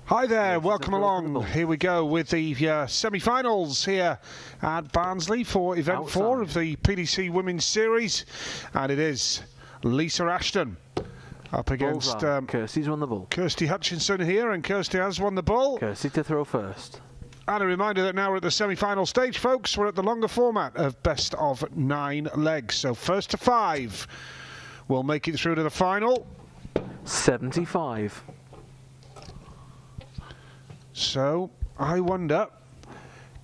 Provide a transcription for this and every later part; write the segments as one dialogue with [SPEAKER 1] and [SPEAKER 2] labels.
[SPEAKER 1] Hi there, welcome along. Here we go with the semi-finals here at Barnsley for Event 4 of the PDC Women's Series. And it is Lisa Ashton up against...
[SPEAKER 2] Kirsty's won the ball.
[SPEAKER 1] Kirsty Hutchinson here, and Kirsty has won the ball.
[SPEAKER 2] Kirsty to throw first.
[SPEAKER 1] And a reminder that now we're at the semi-final stage, folks. We're at the longer format of best of 9 legs. So first to 5 will make it through to the final.
[SPEAKER 2] 75.
[SPEAKER 1] So, I wonder,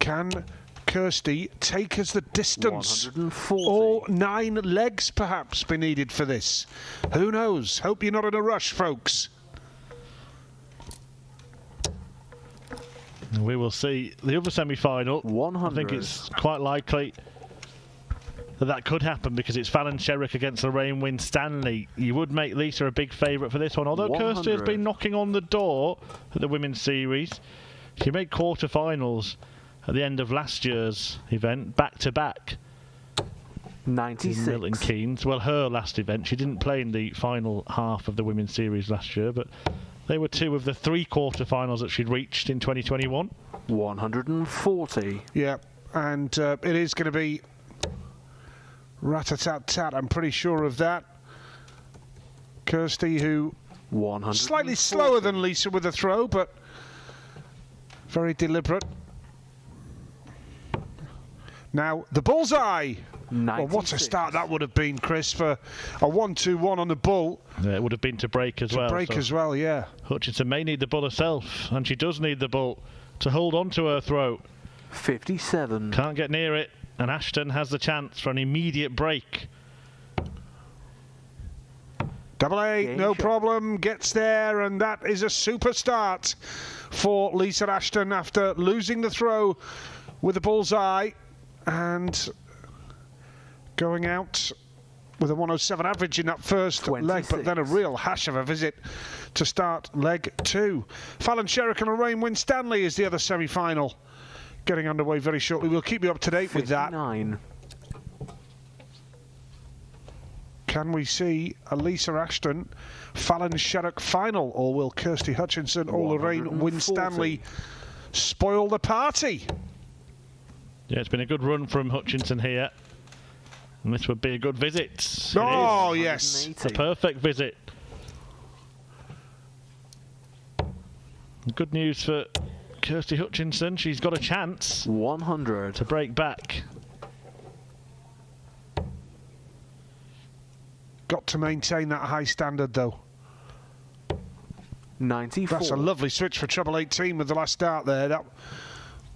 [SPEAKER 1] can Kirsty take us the distance?
[SPEAKER 2] 140.
[SPEAKER 1] All 9 legs, perhaps, be needed for this. Who knows? Hope you're not in a rush, folks.
[SPEAKER 3] We will see the other semi-final.
[SPEAKER 2] 100.
[SPEAKER 3] I think it's quite likely that could happen because it's Fallon Sherrick against Lorraine Winstanley. You would make Lisa a big favourite for this one, although
[SPEAKER 2] 100.
[SPEAKER 3] Kirsty has been knocking on the door at the Women's Series. She made quarter-finals at the end of last year's event, back-to-back.
[SPEAKER 2] 96.
[SPEAKER 3] Milton Keynes. Well, her last event. She didn't play in the final half of the Women's Series last year, but they were 2 of the 3 quarter-finals that she'd reached in 2021.
[SPEAKER 2] 140.
[SPEAKER 1] Yeah, and it is going to be rat-a-tat-tat, I'm pretty sure of that. Kirsty, who slightly slower than Lisa with the throw, but very deliberate. Now, the bullseye.
[SPEAKER 2] 96.
[SPEAKER 1] Well, what a start that would have been, Chris, for a 1-2-1 on the bull.
[SPEAKER 3] Yeah, it would have been to break as well.
[SPEAKER 1] To break as well, yeah.
[SPEAKER 3] Hutchinson may need the bull herself, and she does need the bull to hold on to her throw.
[SPEAKER 2] 57.
[SPEAKER 3] Can't get near it. And Ashton has the chance for an immediate break.
[SPEAKER 1] Double 8, no problem, gets there, and that is a super start for Lisa Ashton after losing the throw with the bullseye and going out with a 107 average in that first
[SPEAKER 2] 26.
[SPEAKER 1] leg, but then a real hash of a visit to start leg 2. Fallon Sherrick and Lorraine Winstanley is the other semi-final. Getting underway very shortly. We'll keep you up to date
[SPEAKER 2] 59.
[SPEAKER 1] with that. Can we see a Lisa Ashton, Fallon Sherrick final, or will Kirsty Hutchinson or Lorraine Winstanley spoil the party?
[SPEAKER 3] Yeah, it's been a good run from Hutchinson here. And this would be a good visit.
[SPEAKER 1] Oh, yes.
[SPEAKER 3] A perfect visit. Good news for Kirsty Hutchinson. She's got a chance
[SPEAKER 2] 100
[SPEAKER 3] to break back.
[SPEAKER 1] Got to maintain that high standard, though.
[SPEAKER 2] 94.
[SPEAKER 1] That's a lovely switch for treble 18 with the last start there. That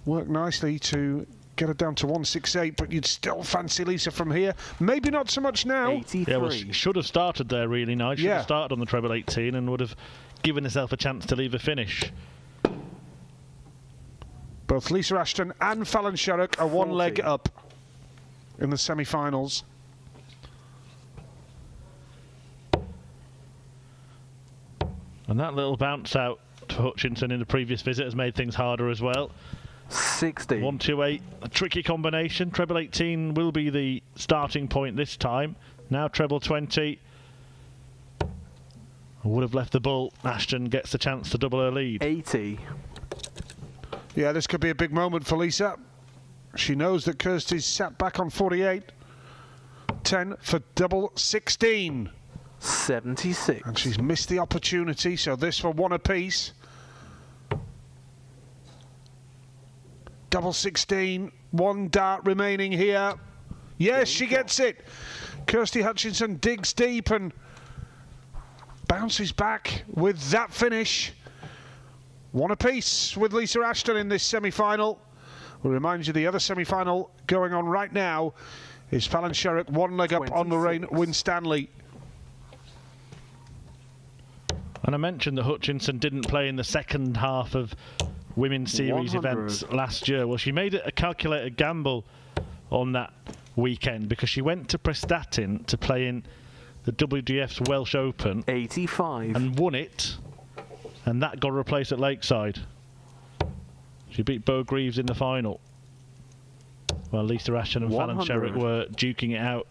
[SPEAKER 1] worked nicely to get her down to 168, but you'd still fancy Lisa from here. Maybe not so much now.
[SPEAKER 2] 83.
[SPEAKER 3] Yeah, well, she should have started there really nice. Should have started on the treble 18 and would have given herself a chance to leave a finish.
[SPEAKER 1] Both Lisa Ashton and Fallon Sherrick are 1 leg up in the semi-finals.
[SPEAKER 3] And that little bounce out to Hutchinson in the previous visit has made things harder as well.
[SPEAKER 2] 60.
[SPEAKER 3] 1-2-8, a tricky combination. Treble 18 will be the starting point this time. Now treble 20. Would have left the bull. Ashton gets the chance to double her lead.
[SPEAKER 2] 80.
[SPEAKER 1] Yeah, this could be a big moment for Lisa. She knows that Kirsty's sat back on 48. 10 for double 16.
[SPEAKER 2] 76.
[SPEAKER 1] And she's missed the opportunity, so this for 1 apiece. Double 16, 1 dart remaining here. Yes, she gets it. Kirsty Hutchinson digs deep and bounces back with that finish. 1 apiece with Lisa Ashton in this semi-final. We'll remind you the other semi-final going on right now is Fallon Sherrick 1 leg up on Lorraine Winstanley.
[SPEAKER 3] And I mentioned that Hutchinson didn't play in the second half of Women's Series
[SPEAKER 2] 100.
[SPEAKER 3] events last year. Well, she made a calculated gamble on that weekend because she went to Prestatyn to play in the WDF's Welsh Open
[SPEAKER 2] 85.
[SPEAKER 3] and won it, and that got her a place at Lakeside. She beat Bo Greaves in the final. While Lisa Ashton and Fallon Sherrick were duking it out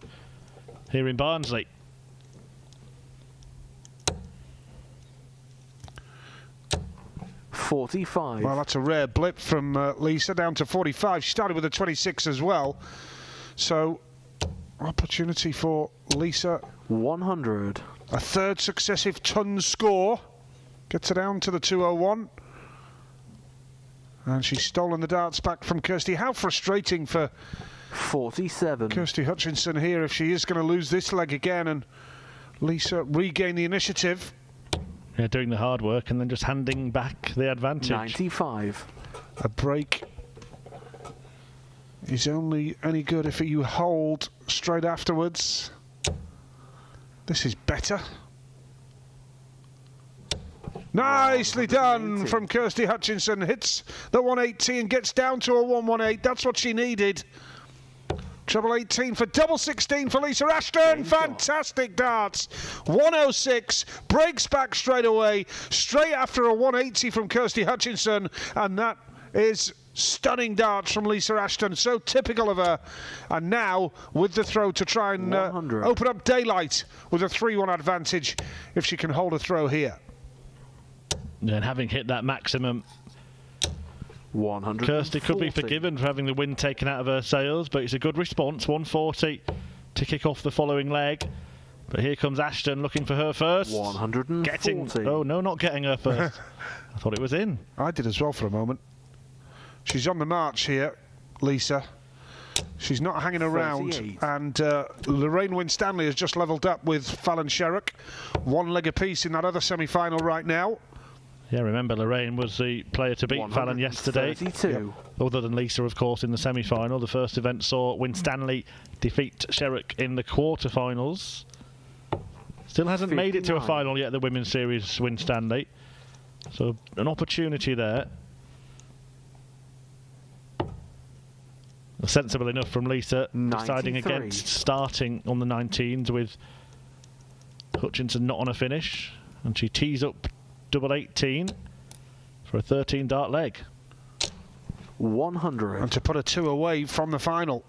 [SPEAKER 3] here in Barnsley.
[SPEAKER 2] 45.
[SPEAKER 1] Well, that's a rare blip from Lisa, down to 45. She started with a 26 as well. So, opportunity for Lisa.
[SPEAKER 2] 100.
[SPEAKER 1] A third successive ton score. Gets her down to the 201. And she's stolen the darts back from Kirsty. How frustrating for
[SPEAKER 2] 47.
[SPEAKER 1] Kirsty Hutchinson here if she is going to lose this leg again and Lisa regain the initiative.
[SPEAKER 3] Yeah, doing the hard work and then just handing back the advantage.
[SPEAKER 2] 95.
[SPEAKER 1] A break is only any good if you hold straight afterwards. This is better. Nicely done from Kirsty Hutchinson. Hits the 180 and gets down to a 118. That's what she needed. Treble 18 for double 16 for Lisa Ashton. Fantastic darts. 106. Breaks back straight away. Straight after a 180 from Kirsty Hutchinson. And that is stunning darts from Lisa Ashton. So typical of her. And now with the throw to try and open up daylight with a 3-1 advantage if she can hold a throw here.
[SPEAKER 3] And having hit that maximum,
[SPEAKER 2] 100.
[SPEAKER 3] Kirsty could be forgiven for having the wind taken out of her sails, but it's a good response. 140 to kick off the following leg. But here comes Ashton looking for her first.
[SPEAKER 2] 140.
[SPEAKER 3] Oh, no, not getting her first. I thought it was in.
[SPEAKER 1] I did as well for a moment. She's on the march here, Lisa. She's not hanging around.
[SPEAKER 2] 38.
[SPEAKER 1] And Lorraine Winstanley has just levelled up with Fallon Sherrock. 1 leg apiece in that other semi-final right now.
[SPEAKER 3] Yeah, remember Lorraine was the player to beat Fallon yesterday.
[SPEAKER 2] 32.
[SPEAKER 1] Yep.
[SPEAKER 3] Other than Lisa, of course, in the semi-final. The first event saw Winstanley defeat Sherrock in the quarter-finals. Still hasn't made it to a final yet, the Women's Series Winstanley. So an opportunity there. Sensible enough from Lisa,
[SPEAKER 2] 93.
[SPEAKER 3] deciding against starting on the 19s with Hutchinson not on a finish. And she tees up double 18 for a 13 dart leg.
[SPEAKER 2] 100.
[SPEAKER 1] And to put a 2 away from the final.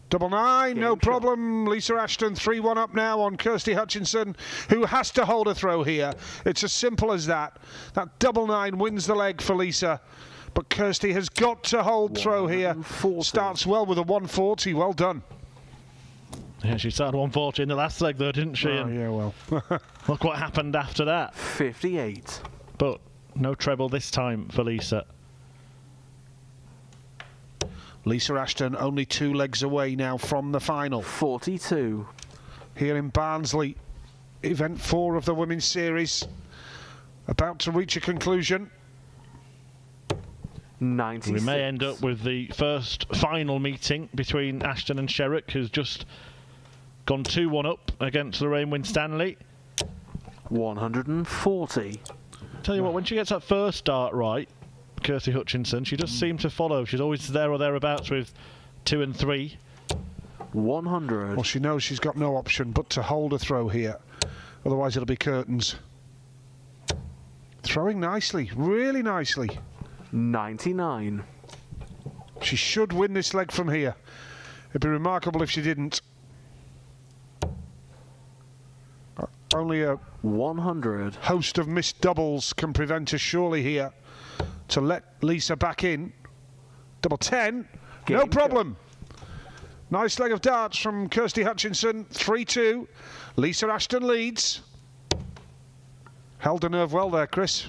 [SPEAKER 1] Double 9, no problem. Lisa Ashton 3-1 up now on Kirsty Hutchinson, who has to hold a throw here. It's as simple as that. That double 9 wins the leg for Lisa. But Kirsty has got to hold throw here. Starts well with a 140. Well done.
[SPEAKER 3] Yeah, she started 140 in the last leg though, didn't she?
[SPEAKER 1] Oh, yeah, well.
[SPEAKER 3] Look what happened after that.
[SPEAKER 2] 58.
[SPEAKER 3] But no treble this time for Lisa.
[SPEAKER 1] Lisa Ashton only 2 legs away now from the final.
[SPEAKER 2] 42.
[SPEAKER 1] Here in Barnsley, event 4 of the Women's Series. About to reach a conclusion.
[SPEAKER 2] 96.
[SPEAKER 3] We may end up with the first final meeting between Ashton and Sherrock, who's just gone 2-1 up against Lorraine Winstanley.
[SPEAKER 2] 140.
[SPEAKER 3] Tell you what, when she gets that first dart right, Kirsty Hutchinson, she does seem to follow. She's always there or thereabouts with 2 and 3.
[SPEAKER 2] 100.
[SPEAKER 1] Well, she knows she's got no option but to hold a throw here. Otherwise, it'll be curtains. Throwing nicely, really nicely.
[SPEAKER 2] 99.
[SPEAKER 1] She should win this leg from here. It'd be remarkable if she didn't. Only a
[SPEAKER 2] 100.
[SPEAKER 1] host of missed doubles can prevent us surely here to let Lisa back in. Double 10, no problem. Nice leg of darts from Kirsty Hutchinson, 3-2. Lisa Ashton leads. Held the nerve well there, Chris.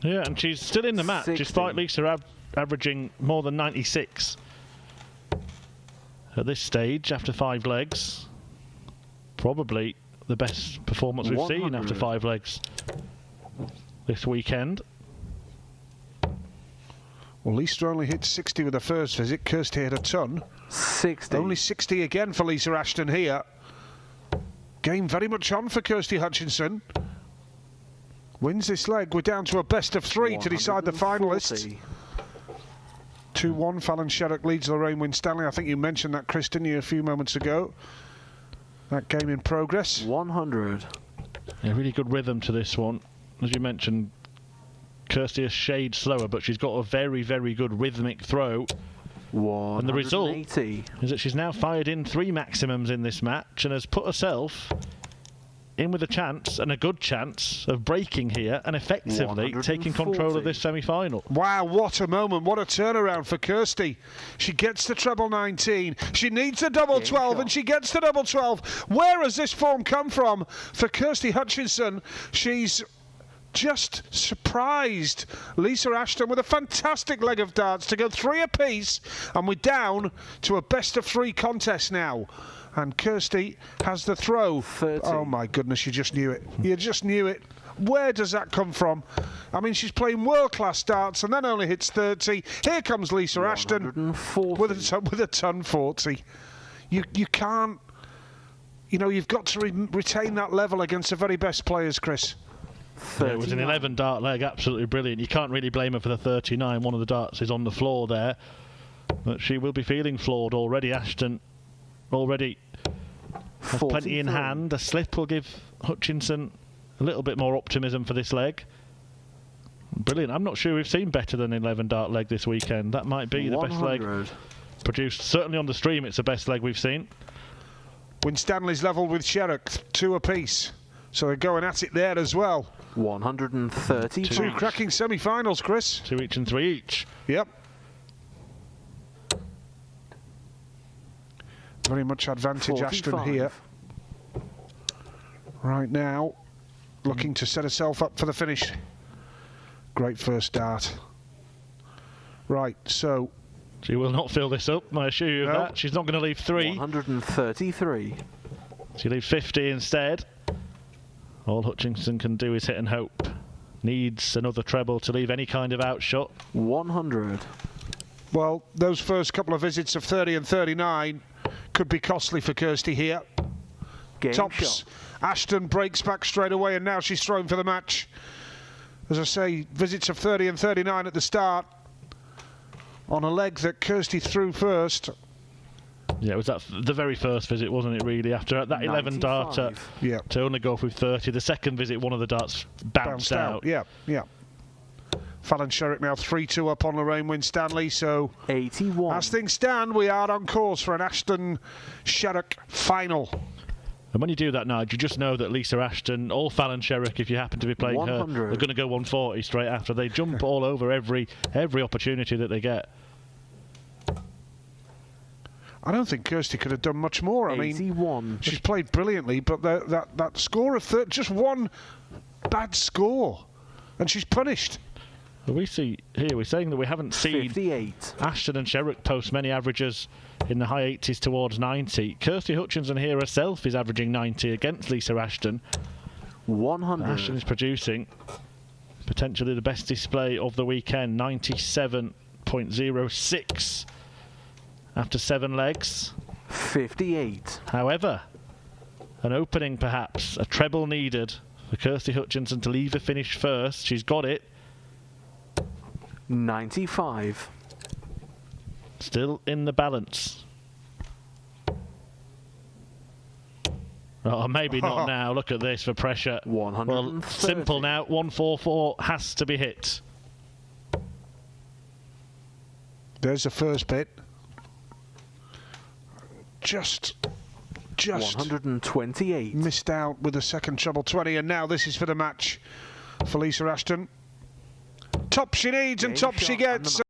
[SPEAKER 3] Yeah, and she's still in the match,
[SPEAKER 2] 60.
[SPEAKER 3] despite Lisa averaging more than 96 at this stage after 5 legs. Probably the best performance we've seen after 5 legs this weekend.
[SPEAKER 1] Well, Lisa only hit 60 with the first visit. Kirsty hit a ton.
[SPEAKER 2] 60.
[SPEAKER 1] Only 60 again for Lisa Ashton here. Game very much on for Kirsty Hutchinson. Wins this leg. We're down to a best of 3 to decide the finalists. 2-1. Fallon Sherrock leads Lorraine Winstanley. I think you mentioned that, Chris, didn't you, a few moments ago? That game in progress.
[SPEAKER 2] 100.
[SPEAKER 3] A really good rhythm to this one. As you mentioned, Kirsty is shade slower, but she's got a very, very good rhythmic throw.
[SPEAKER 2] 180.
[SPEAKER 3] And the result is that she's now fired in 3 maximums in this match and has put herself in with a chance, and a good chance, of breaking here and effectively taking control of this semi-final.
[SPEAKER 1] Wow, what a moment, what a turnaround for Kirsty. She gets the treble 19, she needs a double 12, and she gets the double 12. Where has this form come from for Kirsty Hutchinson? She's just surprised Lisa Ashton with a fantastic leg of darts to go 3 apiece, and we're down to a best-of-3 contest now. And Kirsty has the throw.
[SPEAKER 2] 30.
[SPEAKER 1] Oh my goodness, you just knew it. You just knew it. Where does that come from? I mean, she's playing world-class darts and then only hits 30. Here comes Lisa Ashton with a ton 40. You can't, you know, you've got to retain that level against the very best players, Chris.
[SPEAKER 3] Yeah, it was an 11 dart leg, absolutely brilliant. You can't really blame her for the 39. One of the darts is on the floor there. But she will be feeling flawed already. Ashton already has plenty in hand. A slip will give Hutchinson a little bit more optimism for this leg. Brilliant. I'm not sure we've seen better than an 11 dart leg this weekend. That might be the best leg produced. Certainly on the stream, it's the best leg we've seen.
[SPEAKER 1] Winstanley's level with Sherrock, 2 apiece. So they're going at it there as well.
[SPEAKER 2] 130.
[SPEAKER 1] 2 cracking semi-finals, Chris.
[SPEAKER 3] 2 each and 3 each.
[SPEAKER 1] Yep. Very much advantage
[SPEAKER 2] 45.
[SPEAKER 1] Ashton here. Right now, looking to set herself up for the finish. Great first dart. Right, so...
[SPEAKER 3] She will not fill this up, I assure you of that. She's not going to leave 3.
[SPEAKER 2] 133.
[SPEAKER 3] She leaves 50 instead. All Hutchinson can do is hit and hope. Needs another treble to leave any kind of outshot.
[SPEAKER 2] 100.
[SPEAKER 1] Well, those first couple of visits of 30 and 39 could be costly for Kirsty here.
[SPEAKER 2] Game
[SPEAKER 1] Tops.
[SPEAKER 2] shot.
[SPEAKER 1] Ashton breaks back straight away, and now she's thrown for the match. As I say, visits of 30 and 39 at the start on a leg that Kirsty threw first.
[SPEAKER 3] Yeah, it was the very first visit, wasn't it, really? After that 11 darter to only go through 30. The second visit, one of the darts bounced out.
[SPEAKER 1] Yeah. Fallon Sherrock now 3-2 up on Lorraine Winstanley. So
[SPEAKER 2] 81.
[SPEAKER 1] As things stand, we are on course for an Ashton Sherrock final.
[SPEAKER 3] And when you do that, Nigel, you just know that Lisa Ashton or Fallon Sherrock, if you happen to be playing
[SPEAKER 2] 100.
[SPEAKER 3] her, they're going to go 140 straight after. They jump all over every opportunity that they get.
[SPEAKER 1] I don't think Kirsty could have done much more. I
[SPEAKER 2] 81.
[SPEAKER 1] mean, she's played brilliantly, but that score of just one bad score, and she's punished.
[SPEAKER 3] Well, we see here, we're saying that we haven't seen
[SPEAKER 2] 58.
[SPEAKER 3] Ashton and Sherrock post many averages in the high 80s towards 90. Kirsty Hutchinson here herself is averaging 90 against Lisa Ashton.
[SPEAKER 2] 100.
[SPEAKER 3] Ashton is producing potentially the best display of the weekend, 97.06 after 7 legs.
[SPEAKER 2] 58.
[SPEAKER 3] However, an opening perhaps, a treble needed for Kirsty Hutchinson to leave the finish first. She's got it.
[SPEAKER 2] 95.
[SPEAKER 3] Still in the balance. Oh, maybe not now. Look at this for pressure.
[SPEAKER 2] 130.
[SPEAKER 3] Well, simple now. 144 has to be hit.
[SPEAKER 1] There's the first bit. Just
[SPEAKER 2] 128.
[SPEAKER 1] Missed out with the second treble 20, and now this is for the match for Lisa Ashton. Top she needs and top she gets.